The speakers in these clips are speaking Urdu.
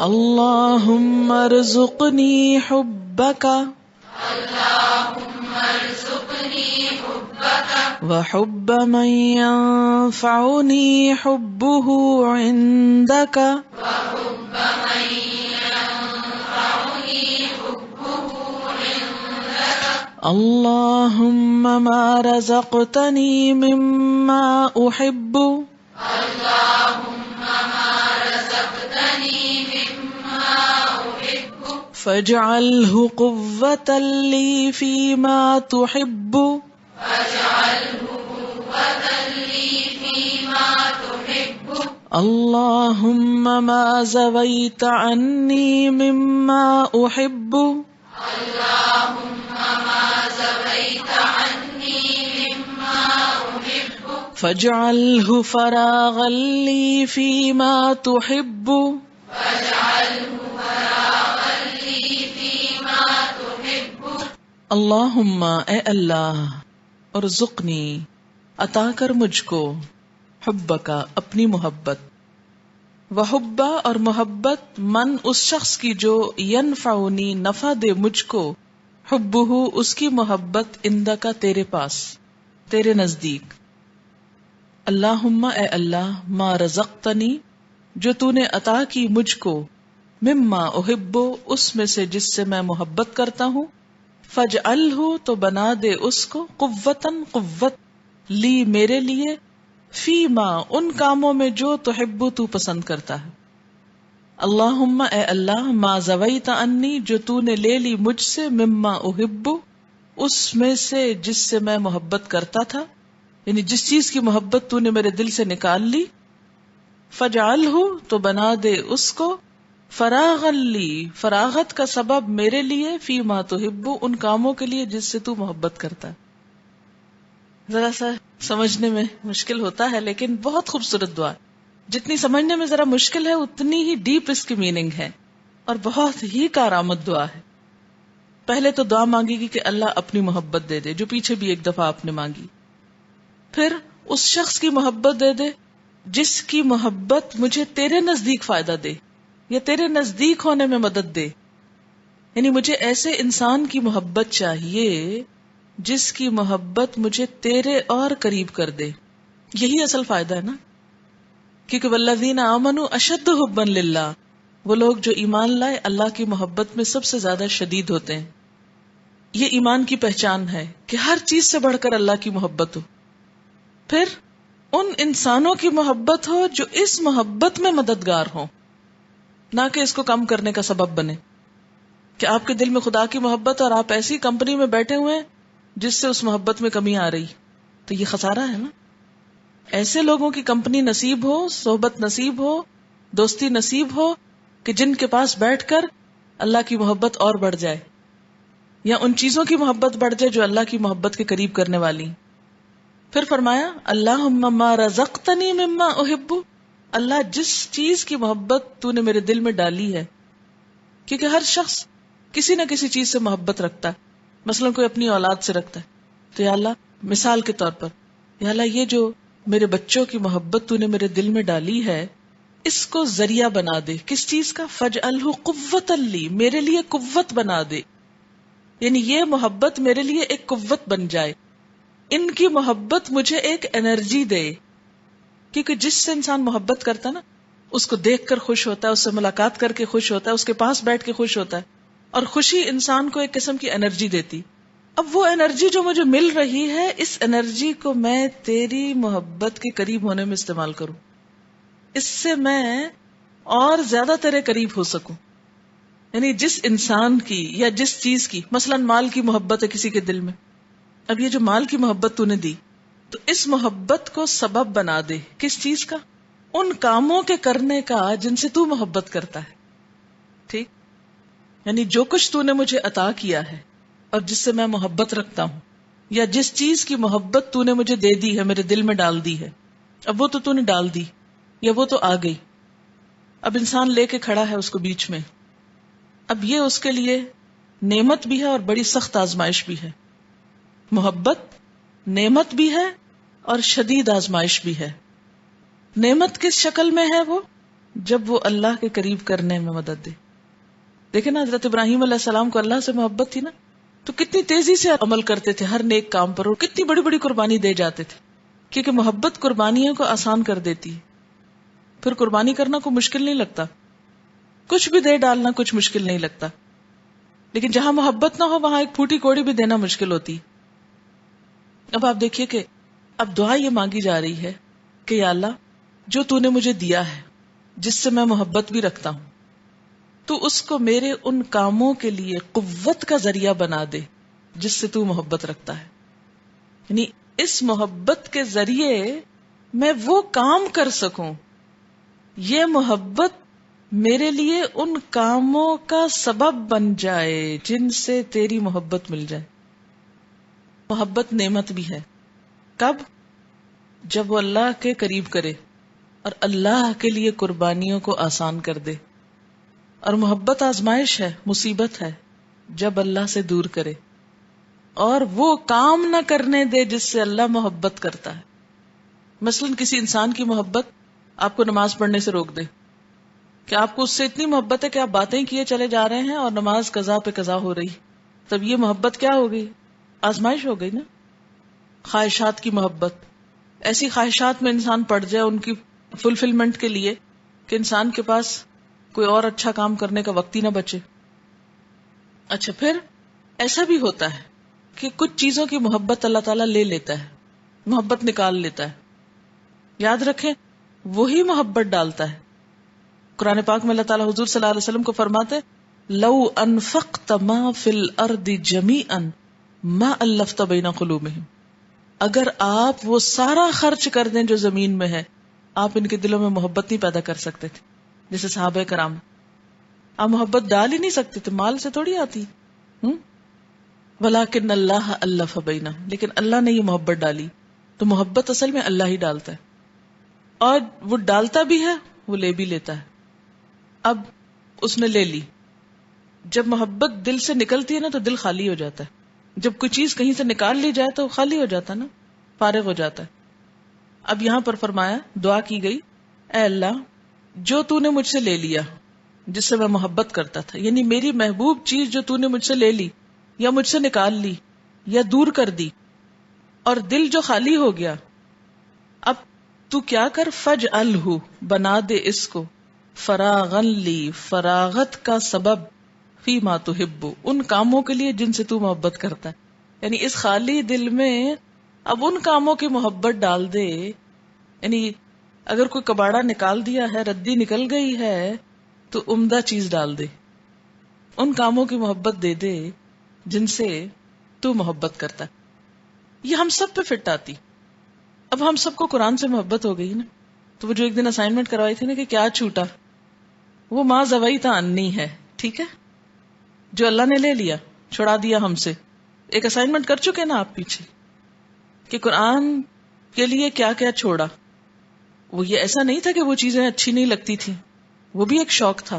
اللہم ارزقنی حبک وحب من ينفعنی حبہ عندک اللہم ما رزقتنی مما احب فاجعلہ قوة لی فیما تحب اللہم ما زویت عنی مما احب فاجعلہ فراغا لی فیما تحب اللہم اے اللہ ارزقنی عطا کر مجھ کو حبکا اپنی محبت وحبا اور محبت من اس شخص کی جو ینفعنی نفع دے مجھ کو حبہ اس کی محبت عندکا تیرے پاس تیرے نزدیک اللہم اے اللہ ما رزقتنی جو تو نے عطا کی مجھ کو مما احب اس میں سے جس سے میں محبت کرتا ہوں فاجعلہ تو بنا دے اس کو قوتاً قوت لی میرے لیے فیما ان کاموں میں جو تحب تو پسند کرتا ہے اللہم اے اللہ ما زویت عنی جو تو نے لے لی مجھ سے مما احب اس میں سے جس سے میں محبت کرتا تھا یعنی جس چیز کی محبت تو نے میرے دل سے نکال لی فاجعلہ تو بنا دے اس کو فراغا لی فراغت کا سبب میرے لیے فیما تحب ان کاموں کے لیے جس سے تو محبت کرتا ہے. ذرا سا سمجھنے میں مشکل ہوتا ہے لیکن بہت خوبصورت دعا. جتنی سمجھنے میں ذرا مشکل ہے اتنی ہی ڈیپ اس کی میننگ ہے اور بہت ہی کارآمد دعا ہے. پہلے تو دعا مانگی گی کہ اللہ اپنی محبت دے دے جو پیچھے بھی ایک دفعہ آپ نے مانگی. پھر اس شخص کی محبت دے دے جس کی محبت مجھے تیرے نزدیک فائدہ دے یا تیرے نزدیک ہونے میں مدد دے. یعنی مجھے ایسے انسان کی محبت چاہیے جس کی محبت مجھے تیرے اور قریب کر دے. یہی اصل فائدہ ہے نا, کیونکہ والذین آمنوا اشد حبا للہ, وہ لوگ جو ایمان لائے اللہ کی محبت میں سب سے زیادہ شدید ہوتے ہیں. یہ ایمان کی پہچان ہے کہ ہر چیز سے بڑھ کر اللہ کی محبت ہو. پھر ان انسانوں کی محبت ہو جو اس محبت میں مددگار ہوں, نہ کہ اس کو کم کرنے کا سبب بنے. کہ آپ کے دل میں خدا کی محبت اور آپ ایسی کمپنی میں بیٹھے ہوئے ہیں جس سے اس محبت میں کمی آ رہی, تو یہ خسارہ ہے نا. ایسے لوگوں کی کمپنی نصیب ہو, صحبت نصیب ہو, دوستی نصیب ہو کہ جن کے پاس بیٹھ کر اللہ کی محبت اور بڑھ جائے یا ان چیزوں کی محبت بڑھ جائے جو اللہ کی محبت کے قریب کرنے والی. پھر فرمایا اللہم ما رزقتنی مما احب, اللہ جس چیز کی محبت تو نے میرے دل میں ڈالی ہے, کیونکہ ہر شخص کسی نہ کسی چیز سے محبت رکھتا ہے. مثلا کوئی اپنی اولاد سے رکھتا ہے, تو یا اللہ مثال کے طور پر یا اللہ یہ جو میرے بچوں کی محبت تو نے میرے دل میں ڈالی ہے اس کو ذریعہ بنا دے. کس چیز کا؟ فاجعلہ قوۃ لی, میرے لیے قوت بنا دے. یعنی یہ محبت میرے لیے ایک قوت بن جائے, ان کی محبت مجھے ایک انرجی دے. کیونکہ جس سے انسان محبت کرتا نا اس کو دیکھ کر خوش ہوتا ہے, اس سے ملاقات کر کے خوش ہوتا ہے, اس کے پاس بیٹھ کے خوش ہوتا ہے, اور خوشی انسان کو ایک قسم کی انرجی دیتی. اب وہ انرجی جو مجھے مل رہی ہے اس انرجی کو میں تیری محبت کے قریب ہونے میں استعمال کروں, اس سے میں اور زیادہ تیرے قریب ہو سکوں. یعنی جس انسان کی یا جس چیز کی, مثلا مال کی محبت ہے کسی کے دل میں, اب یہ جو مال کی محبت تو نے دی تو اس محبت کو سبب بنا دے. کس چیز کا؟ ان کاموں کے کرنے کا جن سے تو محبت کرتا ہے. ٹھیک, یعنی جو کچھ تو نے مجھے عطا کیا ہے اور جس سے میں محبت رکھتا ہوں, یا جس چیز کی محبت تو نے مجھے دے دی ہے, میرے دل میں ڈال دی ہے, اب وہ تو نے ڈال دی یا وہ تو آ گئی, اب انسان لے کے کھڑا ہے اس کو بیچ میں. اب یہ اس کے لیے نعمت بھی ہے اور بڑی سخت آزمائش بھی ہے. محبت نعمت بھی ہے اور شدید آزمائش بھی ہے. نعمت کس شکل میں ہے؟ وہ جب وہ اللہ کے قریب کرنے میں مدد دے. دیکھیں نا حضرت ابراہیم علیہ السلام کو اللہ سے محبت تھی نا، تو کتنی تیزی سے عمل کرتے تھے ہر نیک کام پر، اور کتنی بڑی بڑی قربانی دے جاتے تھے، کیونکہ محبت قربانیوں کو آسان کر دیتی ہے. پھر قربانی کرنا کوئی مشکل نہیں لگتا، کچھ بھی دے ڈالنا کچھ مشکل نہیں لگتا. لیکن جہاں محبت نہ ہو وہاں ایک پھوٹی کوڑی بھی دینا مشکل ہوتی. اب آپ دیکھیے کہ اب دعا یہ مانگی جا رہی ہے کہ یا اللہ جو تو نے مجھے دیا ہے، جس سے میں محبت بھی رکھتا ہوں، تو اس کو میرے ان کاموں کے لیے قوت کا ذریعہ بنا دے جس سے تو محبت رکھتا ہے. یعنی اس محبت کے ذریعے میں وہ کام کر سکوں، یہ محبت میرے لیے ان کاموں کا سبب بن جائے جن سے تیری محبت مل جائے. محبت نعمت بھی ہے. کب؟ جب وہ اللہ کے قریب کرے اور اللہ کے لیے قربانیوں کو آسان کر دے. اور محبت آزمائش ہے، مصیبت ہے جب اللہ سے دور کرے اور وہ کام نہ کرنے دے جس سے اللہ محبت کرتا ہے. مثلا کسی انسان کی محبت آپ کو نماز پڑھنے سے روک دے، کہ آپ کو اس سے اتنی محبت ہے کہ آپ باتیں کیے چلے جا رہے ہیں اور نماز قضا پہ قضا ہو رہی، تب یہ محبت کیا ہو گئی؟ آزمائش ہو گئی نا. خواہشات کی محبت، ایسی خواہشات میں انسان پڑ جائے ان کی فلفلمنٹ کے لیے کہ انسان کے پاس کوئی اور اچھا کام کرنے کا وقت ہی نہ بچے. اچھا، پھر ایسا بھی ہوتا ہے کہ کچھ چیزوں کی محبت اللہ تعالیٰ لے لیتا ہے، محبت نکال لیتا ہے. یاد رکھیں وہی محبت ڈالتا ہے. قرآن پاک میں اللہ تعالیٰ حضور صلی اللہ علیہ وسلم کو فرماتے لو انفقت ما فی الارض جمیعا ما الفت بین قلوبہم، اگر آپ وہ سارا خرچ کر دیں جو زمین میں ہے، آپ ان کے دلوں میں محبت نہیں پیدا کر سکتے تھے. جیسے صحابہ کرام، آپ محبت ڈال ہی نہیں سکتے تھے، مال سے تھوڑی آتی. ولیکن اللہ الف بینہم، لیکن اللہ نے یہ محبت ڈالی. تو محبت اصل میں اللہ ہی ڈالتا ہے، اور وہ ڈالتا بھی ہے، وہ لے بھی لیتا ہے. اب اس نے لے لی. جب محبت دل سے نکلتی ہے نا تو دل خالی ہو جاتا ہے. جب کوئی چیز کہیں سے نکال لی جائے تو خالی ہو جاتا ہے نا، فارغ ہو جاتا ہے. اب یہاں پر فرمایا، دعا کی گئی، اے اللہ جو تو نے مجھ سے لے لیا جس سے میں محبت کرتا تھا، یعنی میری محبوب چیز جو تو نے مجھ سے لے لی یا مجھ سے نکال لی یا دور کر دی، اور دل جو خالی ہو گیا، اب تو کیا کر، فجعلہ، بنا دے اس کو، فراغن لی، فراغت کا سبب، فی ما تحب، ان کاموں کے لیے جن سے تو محبت کرتا ہے. یعنی اس خالی دل میں اب ان کاموں کی محبت ڈال دے. یعنی اگر کوئی کباڑا نکال دیا ہے، ردی نکل گئی ہے، تو عمدہ چیز ڈال دے، ان کاموں کی محبت دے دے جن سے تو محبت کرتا ہے. یہ ہم سب پہ فٹ آتی. اب ہم سب کو قرآن سے محبت ہو گئی نا، تو وہ جو ایک دن اسائنمنٹ کروائی تھی نا کہ کیا چھوٹا، وہ ما زویتا انی ہے، ٹھیک ہے، جو اللہ نے لے لیا، چھڑا دیا ہم سے. ایک اسائنمنٹ کر چکے نا آپ پیچھے کہ قرآن کے لیے کیا کیا چھوڑا. وہ یہ ایسا نہیں تھا کہ وہ چیزیں اچھی نہیں لگتی تھی، وہ بھی ایک شوق تھا،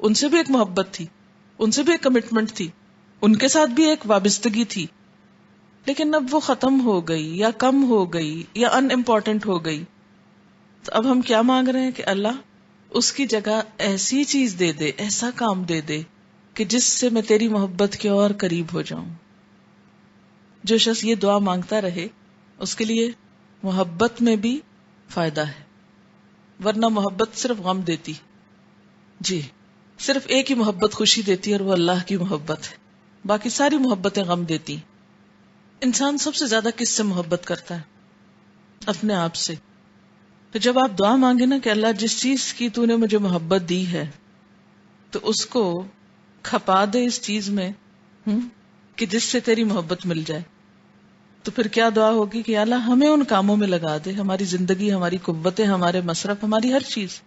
ان سے بھی ایک محبت تھی، ان سے بھی ایک کمٹمنٹ تھی، ان کے ساتھ بھی ایک وابستگی تھی. لیکن اب وہ ختم ہو گئی یا کم ہو گئی یا ان امپورٹنٹ ہو گئی. تو اب ہم کیا مانگ رہے ہیں کہ اللہ اس کی جگہ ایسی چیز دے دے، ایسا کام دے دے کہ جس سے میں تیری محبت کے اور قریب ہو جاؤں. جو شخص یہ دعا مانگتا رہے اس کے لیے محبت میں بھی فائدہ ہے، ورنہ محبت صرف غم دیتی. جی، صرف ایک ہی محبت خوشی دیتی ہے اور وہ اللہ کی محبت ہے، باقی ساری محبتیں غم دیتی. انسان سب سے زیادہ کس سے محبت کرتا ہے؟ اپنے آپ سے. تو جب آپ دعا مانگے نا کہ اللہ جس چیز کی تو نے مجھے محبت دی ہے تو اس کو کھپا دے اس چیز میں کہ جس سے تیری محبت مل جائے، تو پھر کیا دعا ہوگی کہ اللہ ہمیں ان کاموں میں لگا دے، ہماری زندگی، ہماری قوتیں، ہمارے مصرف، ہماری ہر چیز.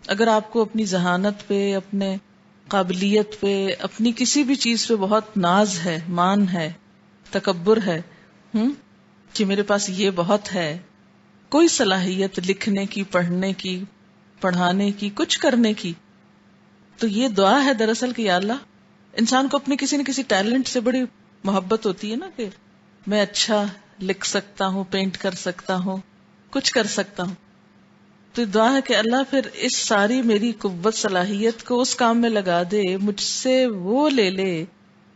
اگر آپ کو اپنی ذہانت پہ، اپنے قابلیت پہ، اپنی کسی بھی چیز پہ بہت ناز ہے، مان ہے، تکبر ہے کہ میرے پاس یہ بہت ہے، کوئی صلاحیت لکھنے کی، پڑھنے کی، پڑھانے کی، کچھ کرنے کی، تو یہ دعا ہے دراصل کہ یا اللہ، انسان کو اپنے کسی نہ کسی ٹیلنٹ سے بڑی محبت ہوتی ہے نا کہ میں اچھا لکھ سکتا ہوں، پینٹ کر سکتا ہوں، کچھ کر سکتا ہوں. تو دعا ہے کہ اللہ پھر اس ساری میری قوت صلاحیت کو اس کام میں لگا دے، مجھ سے وہ لے لے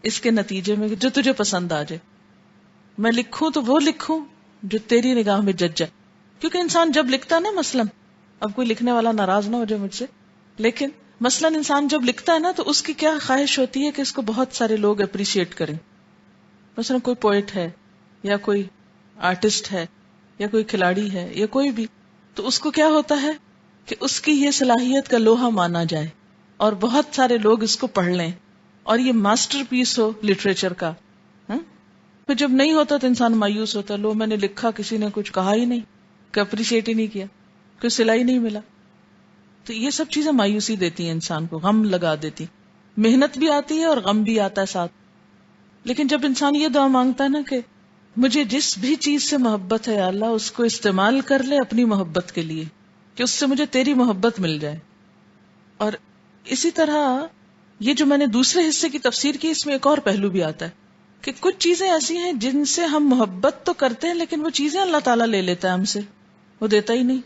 اس کے نتیجے میں جو تجھے پسند آ جائے. میں لکھوں تو وہ لکھوں جو تیری نگاہ میں جج جائے. کیونکہ انسان جب لکھتا نا، مثلاً اب کوئی لکھنے والا ناراض نہ ہو جائے مجھ سے، لیکن مثلاً انسان جب لکھتا ہے نا تو اس کی کیا خواہش ہوتی ہے کہ اس کو بہت سارے لوگ اپریشیٹ کریں. مثلاً کوئی پوئٹ ہے یا کوئی آرٹسٹ ہے یا کوئی کھلاڑی ہے یا کوئی بھی، تو اس کو کیا ہوتا ہے کہ اس کی یہ صلاحیت کا لوہا مانا جائے اور بہت سارے لوگ اس کو پڑھ لیں اور یہ ماسٹر پیس ہو لٹریچر کا. پھر جب نہیں ہوتا تو انسان مایوس ہوتا ہے، لو میں نے لکھا کسی نے کچھ کہا ہی نہیں، کہ اپریشیٹ ہی نہیں کیا، کوئی صلہ ہی نہیں ملا. تو یہ سب چیزیں مایوسی دیتی ہیں انسان کو، غم لگا دیتی، محنت بھی آتی ہے اور غم بھی آتا ہے ساتھ. لیکن جب انسان یہ دعا مانگتا ہے نا کہ مجھے جس بھی چیز سے محبت ہے اللہ اس کو استعمال کر لے اپنی محبت کے لیے، کہ اس سے مجھے تیری محبت مل جائے. اور اسی طرح یہ جو میں نے دوسرے حصے کی تفسیر کی، اس میں ایک اور پہلو بھی آتا ہے کہ کچھ چیزیں ایسی ہیں جن سے ہم محبت تو کرتے ہیں لیکن وہ چیزیں اللہ تعالیٰ لے لیتا ہے ہم سے، وہ دیتا ہی نہیں.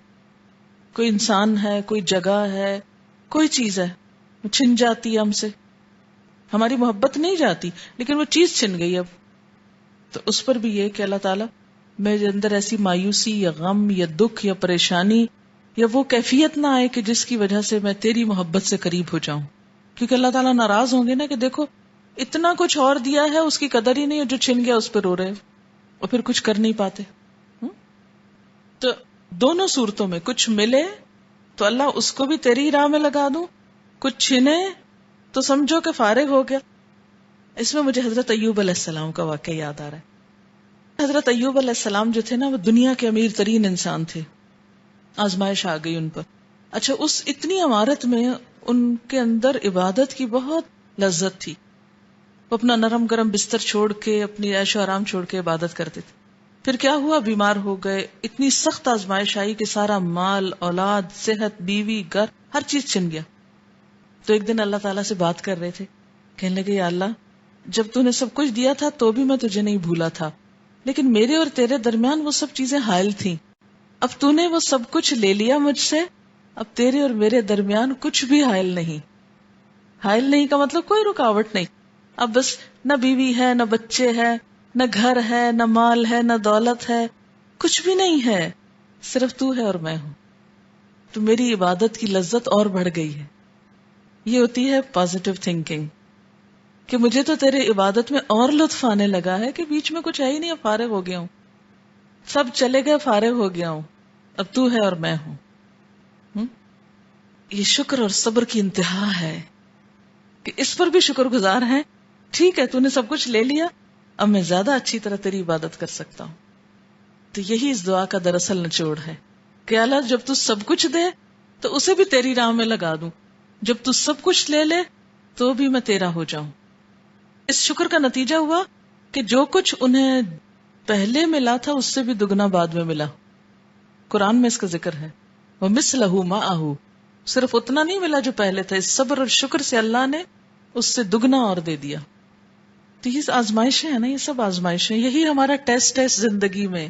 کوئی انسان ہے، کوئی جگہ ہے، کوئی چیز ہے، وہ چھن جاتی ہے ہم سے. ہماری محبت نہیں جاتی لیکن وہ چیز چھن گئی. اب تو اس پر بھی یہ کہ اللہ تعالیٰ میرے اندر ایسی مایوسی یا غم یا دکھ یا پریشانی یا وہ کیفیت نہ آئے کہ جس کی وجہ سے میں تیری محبت سے قریب ہو جاؤں. کیونکہ اللہ تعالیٰ ناراض ہوں گے نا کہ دیکھو اتنا کچھ اور دیا ہے، اس کی قدر ہی نہیں ہے، جو چھن گیا اس پہ رو رہے اور پھر کچھ کر نہیں پاتے. تو دونوں صورتوں میں کچھ ملے تو اللہ اس کو بھی تیری راہ میں لگا دوں، کچھ چھنے تو سمجھو کہ فارغ ہو گیا. اس میں مجھے حضرت ایوب علیہ السلام کا واقعہ یاد آ رہا ہے. حضرت ایوب علیہ السلام جو تھے نا، وہ دنیا کے امیر ترین انسان تھے. آزمائش آ گئی ان پر. اچھا، اس اتنی عمارت میں ان کے اندر عبادت کی بہت لذت تھی. وہ اپنا نرم گرم بستر چھوڑ کے، اپنی عیش و آرام چھوڑ کے عبادت کرتے تھے. پھر کیا ہوا، بیمار ہو گئے. اتنی سخت آزمائش آئی کہ سارا مال، اولاد، صحت، بیوی، گھر، ہر چیز چھن گیا. تو ایک دن اللہ تعالیٰ سے بات کر رہے تھے، کہنے لگے یا اللہ، جب تو نے سب کچھ دیا تھا تو بھی میں تجھے نہیں بھولا تھا، لیکن میرے اور تیرے درمیان وہ سب چیزیں حائل تھیں. اب تو نے وہ سب کچھ لے لیا مجھ سے، اب تیرے اور میرے درمیان کچھ بھی حائل نہیں. حائل نہیں کا مطلب کوئی رکاوٹ نہیں. اب بس نہ بیوی ہے، نہ بچے ہے، نہ گھر ہے، نہ مال ہے، نہ دولت ہے، کچھ بھی نہیں ہے، صرف تو ہے اور میں ہوں. تو میری عبادت کی لذت اور بڑھ گئی ہے. یہ ہوتی ہے پازیٹو تھنکنگ، کہ مجھے تو تیرے عبادت میں اور لطف آنے لگا ہے کہ بیچ میں کچھ ہے ہی نہیں، اب فارغ ہو گیا ہوں، سب چلے گئے، فارغ ہو گیا ہوں، اب تو ہے اور میں ہوں. یہ شکر اور صبر کی انتہا ہے کہ اس پر بھی شکر گزار ہیں. ٹھیک ہے، تو نے سب کچھ لے لیا، اب میں زیادہ اچھی طرح تیری عبادت کر سکتا ہوں. تو یہی اس دعا کا دراصل نچوڑ ہے کہ اللہ جب تو سب کچھ دے تو اسے بھی تیری راہ میں لگا دوں، جب تو سب کچھ لے لے تو بھی میں تیرا ہو جاؤں. اس شکر کا نتیجہ ہوا کہ جو کچھ انہیں پہلے ملا تھا اس سے بھی دگنا بعد میں ملا. قرآن میں اس کا ذکر ہے، وَمِثْلَهُ مَعَهُ. صرف اتنا نہیں ملا جو پہلے تھا، اس صبر اور شکر سے اللہ نے اس سے دگنا اور دے دیا. تو یہ آزمائشیں ہیں نا، یہ سب آزمائشیں، یہی ہمارا ٹیسٹ ہے زندگی میں،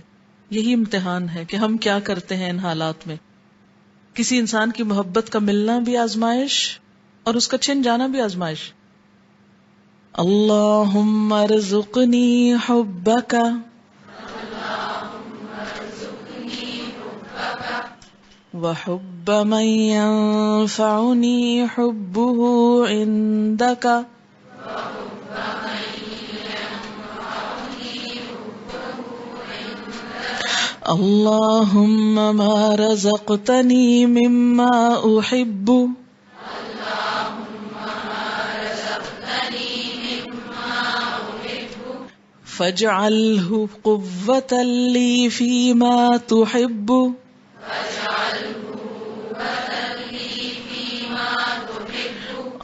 یہی امتحان ہے کہ ہم کیا کرتے ہیں ان حالات میں. کسی انسان کی محبت کا ملنا بھی آزمائش اور اس کا چھن جانا بھی آزمائش. اللہم ارزقنی حبک وحب من ينفعنی حبه عندک اللہم ما رزقتنی مما احب فاجعلہ قوة لی فیما تحب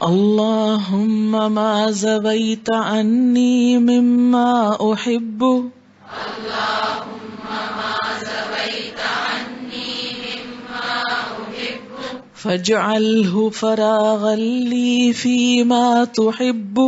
اللہم ما زویت عنی مما احب فاجعلہ فراغا لی فیما تحب